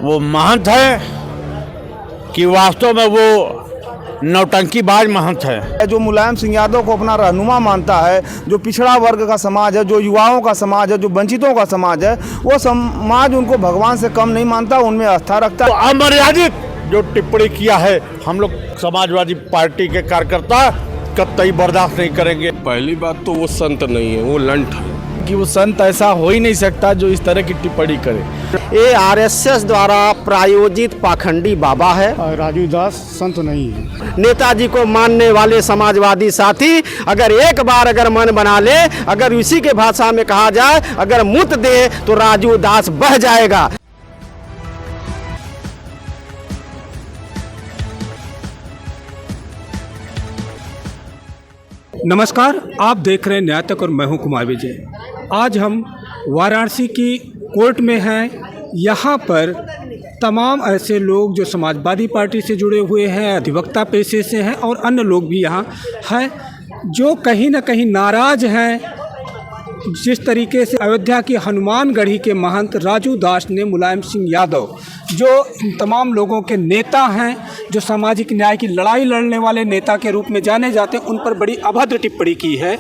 वो महंत है कि वास्तव में वो नौटंकीबाज महंत है। जो मुलायम सिंह यादव को अपना रहनुमा मानता है, जो पिछड़ा वर्ग का समाज है, जो युवाओं का समाज है, जो वंचितों का समाज है, वो समाज उनको भगवान से कम नहीं मानता, उनमें आस्था रखता है। तो अमर्यादित जो टिप्पणी किया है, हम लोग समाजवादी पार्टी के कार्यकर्ता कतई बर्दाश्त नहीं करेंगे। पहली बात तो वो संत नहीं है, वो लंठ है कि वो संत ऐसा हो ही नहीं सकता जो इस तरह की टिप्पणी करे। ये आरएसएस द्वारा प्रायोजित पाखंडी बाबा है। राजू दास संत नहीं है। नेताजी को मानने वाले समाजवादी साथी अगर एक बार अगर मन बना ले, अगर इसी के भाषा में कहा जाए, अगर मुत दे तो राजू दास बह जाएगा। नमस्कार, आप देख रहे हैं न्याय तक और मैं हूं कुमार विजय। आज हम वाराणसी की कोर्ट में हैं। यहाँ पर तमाम ऐसे लोग जो समाजवादी पार्टी से जुड़े हुए हैं, अधिवक्ता पेशे से हैं और अन्य लोग भी यहाँ हैं जो कहीं ना कहीं नाराज़ हैं जिस तरीके से अयोध्या की हनुमानगढ़ी के महंत राजू दास ने मुलायम सिंह यादव जो इन तमाम लोगों के नेता हैं, जो सामाजिक न्याय की लड़ाई लड़ने वाले नेता के रूप में जाने जाते हैं, उन पर बड़ी अभद्र टिप्पणी की है।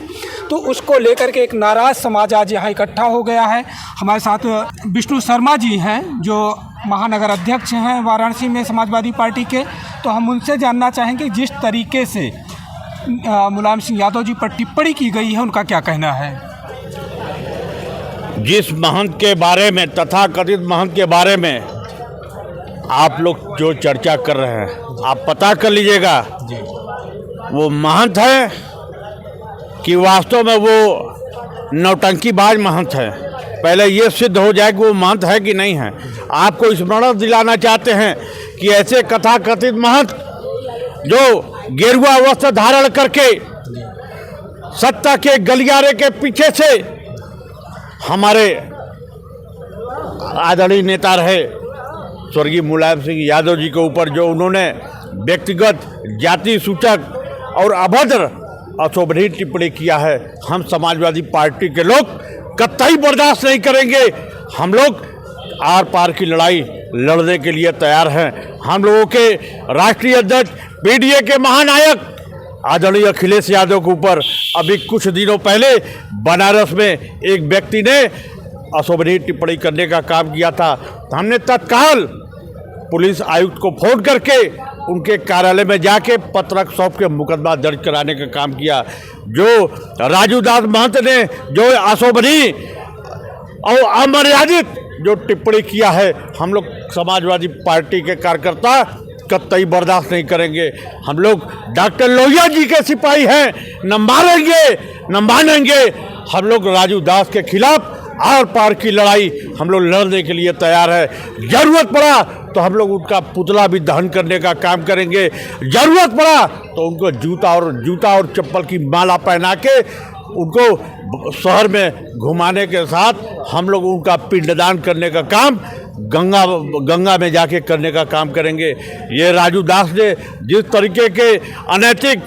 तो उसको लेकर के एक नाराज़ समाज आज यहाँ इकट्ठा हो गया है। हमारे साथ विष्णु शर्मा जी हैं जो महानगर अध्यक्ष हैं वाराणसी में समाजवादी पार्टी के। तो हम उनसे जानना चाहेंगे जिस तरीके से मुलायम सिंह यादव जी पर टिप्पणी की गई है, उनका क्या कहना है। जिस महंत के बारे में, तथाकथित महंत के बारे में आप लोग जो चर्चा कर रहे हैं, आप पता कर लीजिएगा वो महंत है कि वास्तव में वो नौटंकीबाज महंत है। पहले ये सिद्ध हो जाए कि वो महंत है कि नहीं है। आपको स्मरण दिलाना चाहते हैं कि ऐसे तथाकथित महंत जो गेरुआ वस्त्र धारण करके सत्ता के गलियारे के पीछे से हमारे आदरणीय नेता रहे स्वर्गीय मुलायम सिंह यादव जी के ऊपर जो उन्होंने व्यक्तिगत जाति सूचक और अभद्र अशोभनीय टिप्पणी किया है, हम समाजवादी पार्टी के लोग कतई बर्दाश्त नहीं करेंगे। हम लोग आर पार की लड़ाई लड़ने के लिए तैयार हैं। हम लोगों के राष्ट्रीय अध्यक्ष पीडीए के महानायक आदरणीय अखिलेश यादव के ऊपर अभी कुछ दिनों पहले बनारस में एक व्यक्ति ने अशोभनीय टिप्पणी करने का काम किया था। हमने तत्काल पुलिस आयुक्त को फोन करके उनके कार्यालय में जाके पत्रक सौंप के मुकदमा दर्ज कराने का काम किया। जो राजू दास महंत ने जो अशोभनीय और अमर्यादित जो टिप्पणी किया है, हम लोग समाजवादी पार्टी के कार्यकर्ता कतई बर्दाश्त नहीं करेंगे। हम लोग डॉक्टर लोहिया जी के सिपाही हैं, न मारेंगे न मानेंगे। हम लोग राजू दास के खिलाफ आर पार की लड़ाई हम लोग लड़ने के लिए तैयार है। जरूरत पड़ा तो हम लोग उनका पुतला भी दहन करने का काम करेंगे। जरूरत पड़ा तो उनको जूता और चप्पल की माला पहना के उनको शहर में घुमाने के साथ हम लोग उनका पिंडदान करने का काम गंगा में जाके करने का काम करेंगे। ये राजू दास ने जिस तरीके के अनैतिक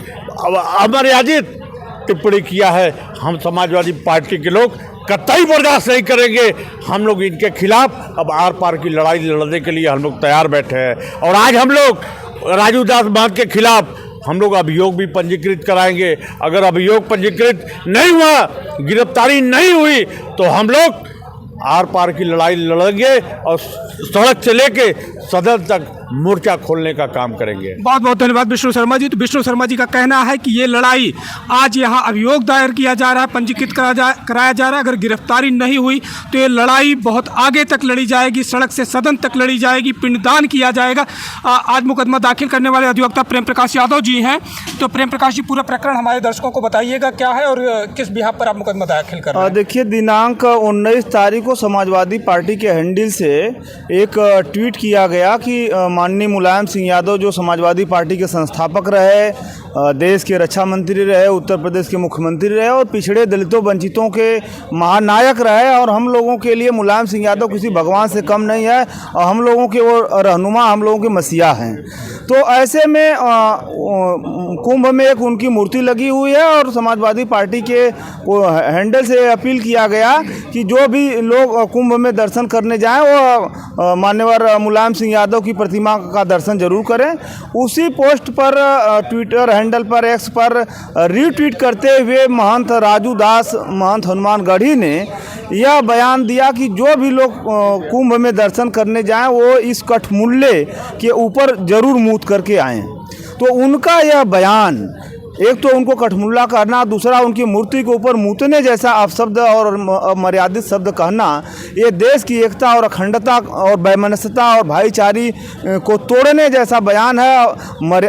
अमर्यादित टिप्पणी किया है, हम समाजवादी पार्टी के लोग कतई बर्दाश्त नहीं करेंगे। हम लोग इनके खिलाफ अब आर पार की लड़ाई लड़ने के लिए हम लोग तैयार बैठे हैं। और आज हम लोग राजू दास महंत के खिलाफ हम लोग अभियोग भी पंजीकृत कराएंगे। अगर अभियोग पंजीकृत नहीं हुआ, गिरफ्तारी नहीं हुई, तो हम लोग आर पार की लड़ाई लड़ेंगे और सड़क से लेके सदन तक मोर्चा खोलने का काम करेंगे। बहुत बहुत धन्यवाद विष्णु शर्मा जी। तो विष्णु शर्मा जी का कहना है कि ये लड़ाई आज यहाँ अभियोग दायर किया जा रहा है, पंजीकृत कराया जा रहा है। अगर गिरफ्तारी नहीं हुई तो ये लड़ाई बहुत आगे तक लड़ी जाएगी, सड़क से सदन तक लड़ी जाएगी, पिंडदान किया जाएगा। आज मुकदमा दाखिल करने वाले अधिवक्ता प्रेम प्रकाश यादव जी हैं। तो प्रेम प्रकाश जी, पूरा प्रकरण हमारे दर्शकों को बताइएगा क्या है और किस बिहाफ पर आप मुकदमा दाखिल कर रहे हैं। देखिए, दिनांक 19 तारीख को समाजवादी पार्टी के हैंडल से एक ट्वीट किया गया कि माननीय मुलायम सिंह यादव जो समाजवादी पार्टी के संस्थापक रहे, देश के रक्षा मंत्री रहे, उत्तर प्रदेश के मुख्यमंत्री रहे और पिछड़े दलितों वंचितों के महानायक रहे, और हम लोगों के लिए मुलायम सिंह यादव किसी भगवान से कम नहीं है और हम लोगों के वो रहनुमा, हम लोगों के मसीहा हैं। तो ऐसे में कुंभ में एक उनकी मूर्ति लगी हुई है और समाजवादी पार्टी के हैंडल से अपील किया गया कि जो भी लोग कुंभ में दर्शन करने जाएं वो मान्यवर मुलायम सिंह यादव की प्रतिमा का दर्शन जरूर करें। उसी पोस्ट पर ट्विटर हैंडल पर एक्स पर रीट्वीट करते हुए महंत राजू दास महंत हनुमानगढ़ी ने यह बयान दिया कि जो भी लोग कुंभ में दर्शन करने जाएं वो इस कठमुल्ले के ऊपर जरूर मूत करके आएं। तो उनका यह बयान, एक तो उनको कठमुल्ला कहना, दूसरा उनकी मूर्ति के ऊपर मूतने जैसा अपशब्द और अमर्यादित शब्द कहना, ये देश की एकता और अखंडता और वैमनस्यता और भाईचारी को तोड़ने जैसा बयान है,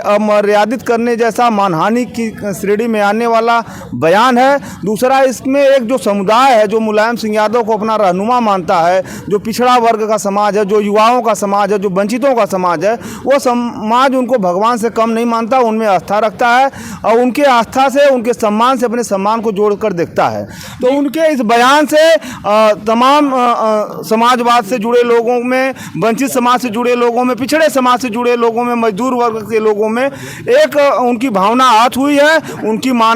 अमर्यादित करने जैसा, मानहानि की श्रेणी में आने वाला बयान है। दूसरा, इसमें एक जो समुदाय है जो मुलायम सिंह यादव को अपना रहनुमा मानता है, जो पिछड़ा वर्ग का समाज है, जो युवाओं का समाज है, जो वंचितों का समाज है, वो समाज उनको भगवान से कम नहीं मानता, उनमें आस्था रखता है और उनके आस्था से, उनके सम्मान से अपने सम्मान को जोड़कर देखता है। तो उनके इस बयान से तमाम समाजवाद से जुड़े लोगों में, वंचित समाज से जुड़े लोगों में, पिछड़े समाज से जुड़े लोगों में, मजदूर वर्ग के लोगों में एक उनकी भावना आहत हुई है।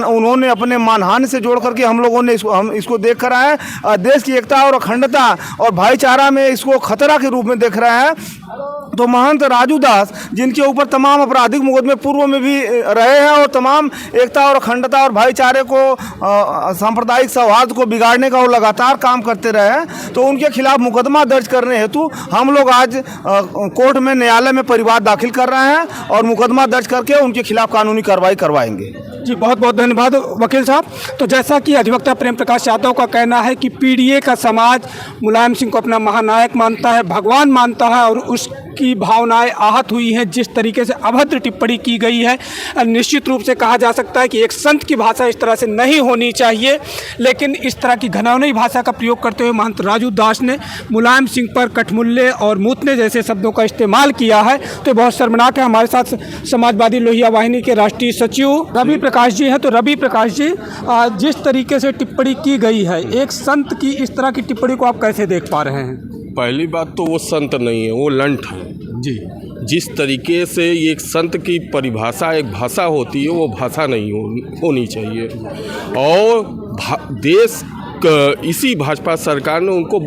उन्होंने अपने मानहानि से जोड़ करके हम लोगों ने इसको देख कर आए, देश की एकता और अखंडता और भाईचारा में इसको खतरा के रूप में देख रहे हैं। तो महंत राजू दास, जिनके ऊपर तमाम आपराधिक मुकदमे पूर्व में भी रहे हैं और तमाम एकता और अखंडता और भाईचारे को, सांप्रदायिक सौहार्द को बिगाड़ने का वो लगातार काम करते रहे हैं, तो उनके खिलाफ मुकदमा दर्ज करने हेतु हम लोग आज कोर्ट में, न्यायालय में परिवाद दाखिल कर रहे हैं और मुकदमा दर्ज करके उनके खिलाफ कानूनी कार्रवाई करवाएंगे। जी, बहुत बहुत धन्यवाद वकील साहब। तो जैसा कि अधिवक्ता प्रेम प्रकाश यादव का कहना है कि पीडीए का समाज मुलायम सिंह को अपना महानायक मानता है, भगवान मानता है और उसकी भावनाएं आहत हुई हैं। जिस तरीके से अभद्र टिप्पणी की गई है, निश्चित रूप से कहा जा सकता है कि एक संत की भाषा इस तरह से नहीं होनी चाहिए, लेकिन इस तरह की घिनौनी भाषा का प्रयोग करते हुए महंत राजू दास ने मुलायम सिंह पर कठमुल्ले और मूतने जैसे शब्दों का इस्तेमाल किया है। तो बहुत शर्मनाक है। हमारे साथ समाजवादी लोहिया वाहिनी के राष्ट्रीय सचिव रवि प्रकाश जी हैं। तो रवि प्रकाश जी, जिस तरीके से टिप्पणी की गई है, एक संत की इस तरह की टिप्पणी को आप कैसे देख पा रहे हैं? पहली बात तो वो संत नहीं है, वो लंठ है जी। जिस तरीके से एक संत की परिभाषा एक भाषा होती है, वो भाषा नहीं होनी चाहिए। और देश इसी भाजपा सरकार ने उनको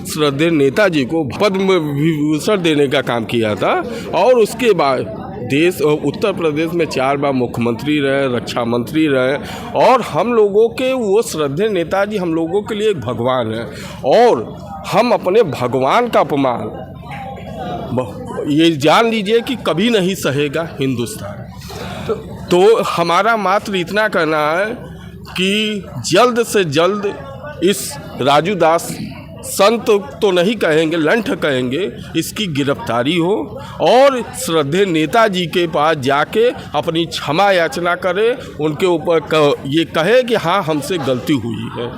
श्रद्धेय नेताजी को पद्म विभूषण देने का काम किया था और उसके बाद देश उत्तर प्रदेश में 4 बार मुख्यमंत्री रहे, रक्षा मंत्री रहे और हम लोगों के वो श्रद्धेय नेताजी हम लोगों के लिए एक भगवान है और हम अपने भगवान का अपमान ये जान लीजिए कि कभी नहीं सहेगा हिंदुस्तान। तो हमारा मात्र इतना कहना है कि जल्द से जल्द इस राजू दास, संत तो नहीं कहेंगे, लंठ कहेंगे, इसकी गिरफ्तारी हो और श्रद्धेय नेताजी के पास जाके अपनी क्षमा याचना करे, उनके ऊपर ये कहे कि हाँ हमसे गलती हुई है।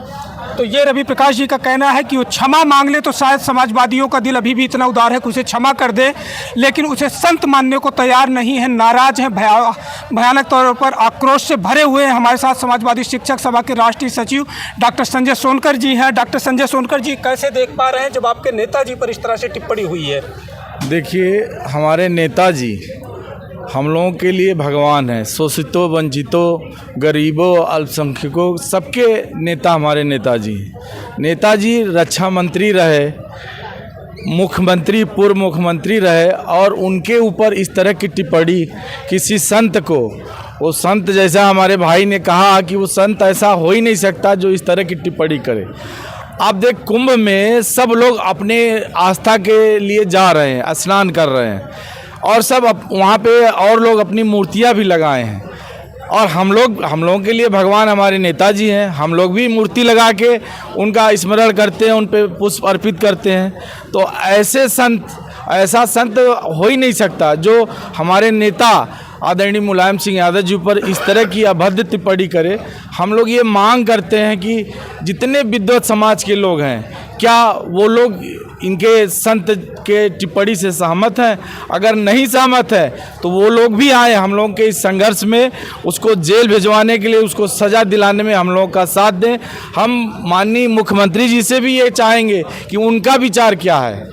तो ये रवि प्रकाश जी का कहना है कि वो क्षमा मांग ले तो शायद समाजवादियों का दिल अभी भी इतना उदार है कि उसे क्षमा कर दे, लेकिन उसे संत मानने को तैयार नहीं है, नाराज है, भयानक तौर पर आक्रोश से भरे हुए हैं। हमारे साथ समाजवादी शिक्षक सभा के राष्ट्रीय सचिव डॉक्टर संजय सोनकर जी हैं। डॉक्टर संजय सोनकर जी, कैसे देख पा रहे हैं जब आपके नेताजी पर इस तरह से टिप्पणी हुई है? देखिए, हमारे नेताजी हम लोगों के लिए भगवान है। शोषितों, वंचितों, गरीबों, अल्पसंख्यकों, सबके नेता हमारे नेताजी। नेताजी रक्षा मंत्री रहे, मुख्यमंत्री, पूर्व मुख्यमंत्री रहे और उनके ऊपर इस तरह की टिप्पणी किसी संत को, वो संत जैसा हमारे भाई ने कहा कि वो संत ऐसा हो ही नहीं सकता जो इस तरह की टिप्पणी करे। आप देख, कुंभ में सब लोग अपने आस्था के लिए जा रहे हैं, स्नान कर रहे हैं और सब वहाँ पे और लोग अपनी मूर्तियाँ भी लगाए हैं और हम लोगों के लिए भगवान हमारे नेताजी हैं। हम लोग भी मूर्ति लगा के उनका स्मरण करते हैं, उन पे पुष्प अर्पित करते हैं। तो ऐसा संत हो ही नहीं सकता जो हमारे नेता आदरणीय मुलायम सिंह यादव जी पर इस तरह की अभद्र टिप्पणी करे। हम लोग ये मांग करते हैं कि जितने विद्वत समाज के लोग हैं, क्या वो लोग इनके संत के टिप्पणी से सहमत हैं? अगर नहीं सहमत है तो वो लोग भी आए हम लोगों के इस संघर्ष में, उसको जेल भिजवाने के लिए, उसको सज़ा दिलाने में हम लोगों का साथ दें। हम माननीय मुख्यमंत्री जी से भी ये चाहेंगे कि उनका विचार क्या है।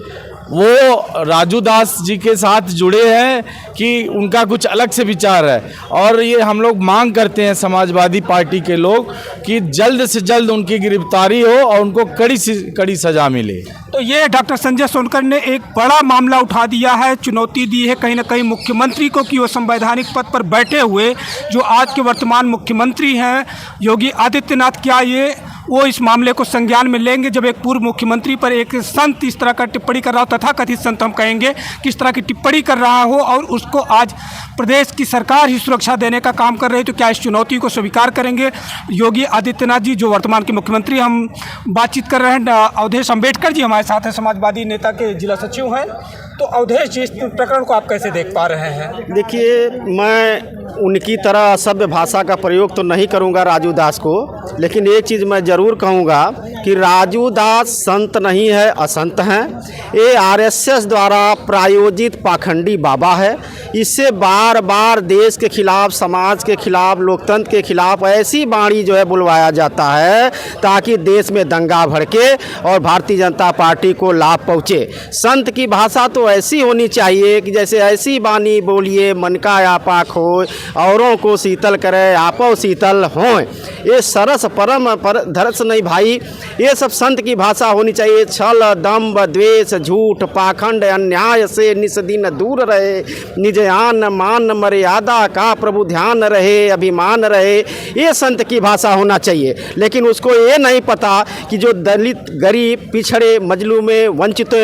वो राजू दास जी के साथ जुड़े हैं कि उनका कुछ अलग से विचार है। और ये हम लोग मांग करते हैं समाजवादी पार्टी के लोग कि जल्द से जल्द उनकी गिरफ्तारी हो और उनको कड़ी से कड़ी सज़ा मिले। तो ये डॉक्टर संजय सोनकर ने एक बड़ा मामला उठा दिया है, चुनौती दी है कहीं ना कहीं मुख्यमंत्री को कि वो संवैधानिक पद पर बैठे हुए जो आज के वर्तमान मुख्यमंत्री हैं योगी आदित्यनाथ, क्या ये वो इस मामले को संज्ञान में लेंगे जब एक पूर्व मुख्यमंत्री पर एक संत इस तरह का टिप्पणी कर रहा हो, तथाकथित संत हम कहेंगे किस तरह की टिप्पणी कर रहा हो और उसको आज प्रदेश की सरकार ही सुरक्षा देने का काम कर रही है, तो क्या इस चुनौती को स्वीकार करेंगे योगी आदित्यनाथ जी जो वर्तमान के मुख्यमंत्री? हम बातचीत कर रहे हैं अवधेश अम्बेडकर जी हमारे साथ हैं, समाजवादी नेता के जिला सचिव हैं। तो अवधेश जी, इस प्रकरण को आप कैसे देख पा रहे हैं? देखिए, मैं उनकी तरह असभ्य भाषा का प्रयोग तो नहीं करूंगा राजू दास को, लेकिन एक चीज़ मैं ज़रूर कहूंगा कि राजू दास संत नहीं है, असंत हैं। ये आरएसएस द्वारा प्रायोजित पाखंडी बाबा है। इससे बार बार देश के खिलाफ, समाज के खिलाफ, लोकतंत्र के खिलाफ ऐसी वाणी जो है बुलवाया जाता है ताकि देश में दंगा भड़के और भारतीय जनता पार्टी को लाभ पहुँचे। संत की भाषा तो ऐसी होनी चाहिए कि जैसे ऐसी वाणी बोलिए मन का आपा खोए, औरों को शीतल करे आपो शीतल हों। ये सरस परम पर धरस नहीं भाई, ये सब संत की भाषा होनी चाहिए। छल दम्भ द्वेष झूठ पाखंड अन्याय से निस दिन दूर रहे, निज आन मान मर्यादा का प्रभु ध्यान रहे, अभिमान रहे, ये संत की भाषा होना चाहिए। लेकिन उसको ये नहीं पता कि जो दलित गरीब पिछड़े मजलूमे वंचित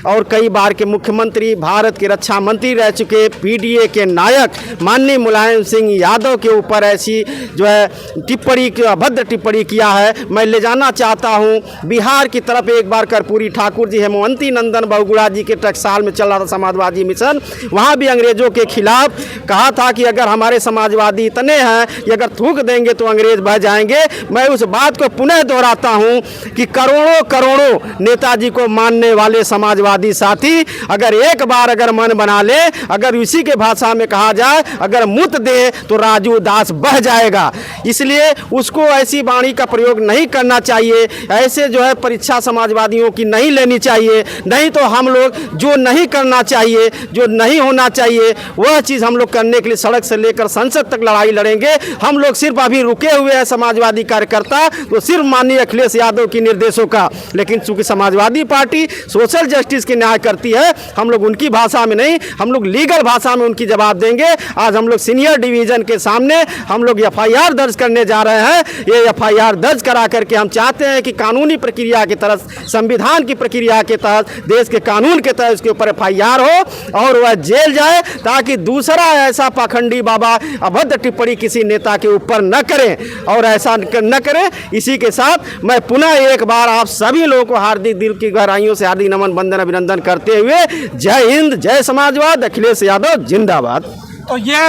और कई बार के मुख्यमंत्री, भारत के रक्षा मंत्री रह चुके पीडीए के नायक माननीय मुलायम सिंह यादव के ऊपर ऐसी जो है टिप्पणी, अभद्र टिप्पणी किया है। मैं ले जाना चाहता हूं बिहार की तरफ एक बार कर्पूरी ठाकुर जी, हेमवंती नंदन बहुगुणा जी के टकसाल में चल रहा था समाजवादी मिशन, वहां भी अंग्रेजों के खिलाफ कहा था कि अगर हमारे समाजवादी इतने हैं कि अगर थूक देंगे तो अंग्रेज बह जाएंगे। मैं उस बात को पुनः दोहराता हूं कि करोड़ों करोड़ों नेताजी को मानने वाले समाजवादी साथी अगर एक बार अगर मन बना ले, अगर इसी के भाषा में कहा जाए, अगर मुत दे तो राजू दास बह जाएगा। इसलिए उसको ऐसी वाणी का प्रयोग नहीं करना चाहिए। ऐसे जो है परीक्षा समाजवादियों की नहीं लेनी चाहिए। नहीं तो हम लोग जो नहीं करना चाहिए, जो नहीं होना चाहिए, वह चीज़ हम लोग करने के लिए सड़क से लेकर संसद तक लड़ाई लड़ेंगे। हम लोग सिर्फ अभी रुके हुए हैं समाजवादी कार्यकर्ता तो सिर्फ माननीय अखिलेश यादव की निर्देशों का, लेकिन चूंकि समाजवादी पार्टी सोशल जस्टिस के न्याय करती है, हम लोग उनकी भाषा में नहीं, हम लोग लीगल भाषा में उनकी जवाब देंगे। आज हम लोग सीनियर डिवीजन के सामने हम लोग एफआईआर दर्ज करने जा रहे हैं। ये एफआईआर दर्ज करा करके हम चाहते हैं कि कानूनी प्रक्रिया के तहत, संविधान की प्रक्रिया के तहत, देश के कानून के तहत उसके ऊपर एफआईआर हो और वह जेल जाए, ताकि दूसरा ऐसा पाखंडी बाबा अभद्र टिप्पणी किसी नेता के ऊपर न करें और ऐसा न करें। इसी के साथ मैं पुनः एक बार आप सभी लोगों को हार्दिक दिल की गहराइयों से हार्दिक नमन वंदन अभिनंदन करते हुए जय हिंद, जय समाजवाद, अखिलेश यादव जिंदाबाद। तो यह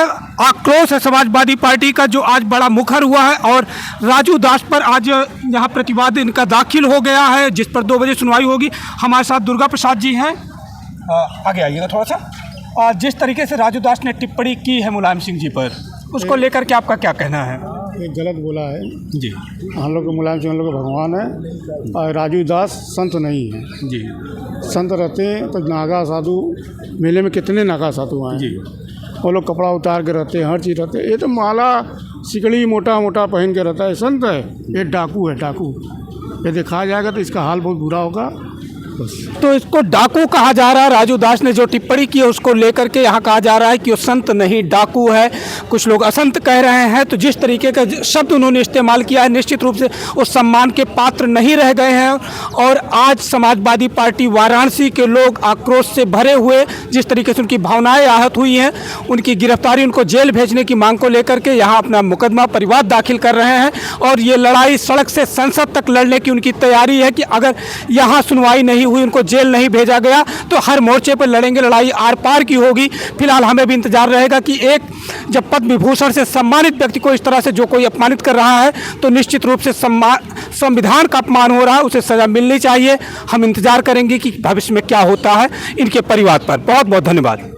आक्रोश है समाजवादी पार्टी का जो आज बड़ा मुखर हुआ है और राजू दास पर आज यहाँ प्रतिवाद इनका दाखिल हो गया है, जिस पर 2 बजे सुनवाई होगी। हमारे साथ दुर्गा प्रसाद जी हैं, आगे आइएगा थोड़ा सा। जिस तरीके से राजू दास ने टिप्पणी की है मुलायम सिंह जी पर, उसको लेकर के आपका क्या कहना है? ये गलत बोला है जी। हम लोग मुलायम सिंह हम लोग भगवान है और राजू दास संत नहीं है जी। संत रहते तो नागा साधु मेले में कितने नागा साधु आए जी। वो लोग कपड़ा उतार के रहते हैं, हर चीज़ रहते हैं। ये तो माला सिकड़ी मोटा मोटा पहन के रहता है, संत है। ये डाकू है, डाकू। ये देखा जाएगा तो इसका हाल बहुत बुरा होगा। तो इसको डाकू कहा जा रहा है। राजू दास ने जो टिप्पणी की है उसको लेकर के यहाँ कहा जा रहा है कि वो संत नहीं डाकू है, कुछ लोग असंत कह रहे हैं। तो जिस तरीके का शब्द उन्होंने इस्तेमाल किया है, निश्चित रूप से वो सम्मान के पात्र नहीं रह गए हैं। और आज समाजवादी पार्टी वाराणसी के लोग आक्रोश से भरे हुए, जिस तरीके से उनकी भावनाएं आहत हुई हैं, उनकी गिरफ्तारी, उनको जेल भेजने की मांग को लेकर के यहाँ अपना मुकदमा परिवाद दाखिल कर रहे हैं। और ये लड़ाई सड़क से संसद तक लड़ने की उनकी तैयारी है कि अगर यहाँ सुनवाई नहीं हुई, उनको जेल नहीं भेजा गया, तो हर मोर्चे पर लड़ेंगे। लड़ाई आर पार की होगी। फिलहाल हमें भी इंतजार रहेगा कि एक जब पद्म विभूषण से सम्मानित व्यक्ति को इस तरह से जो कोई अपमानित कर रहा है, तो निश्चित रूप से संविधान का अपमान हो रहा है, उसे सजा मिलनी चाहिए। हम इंतजार करेंगे कि भविष्य में क्या होता है इनके परिवार पर। बहुत बहुत धन्यवाद।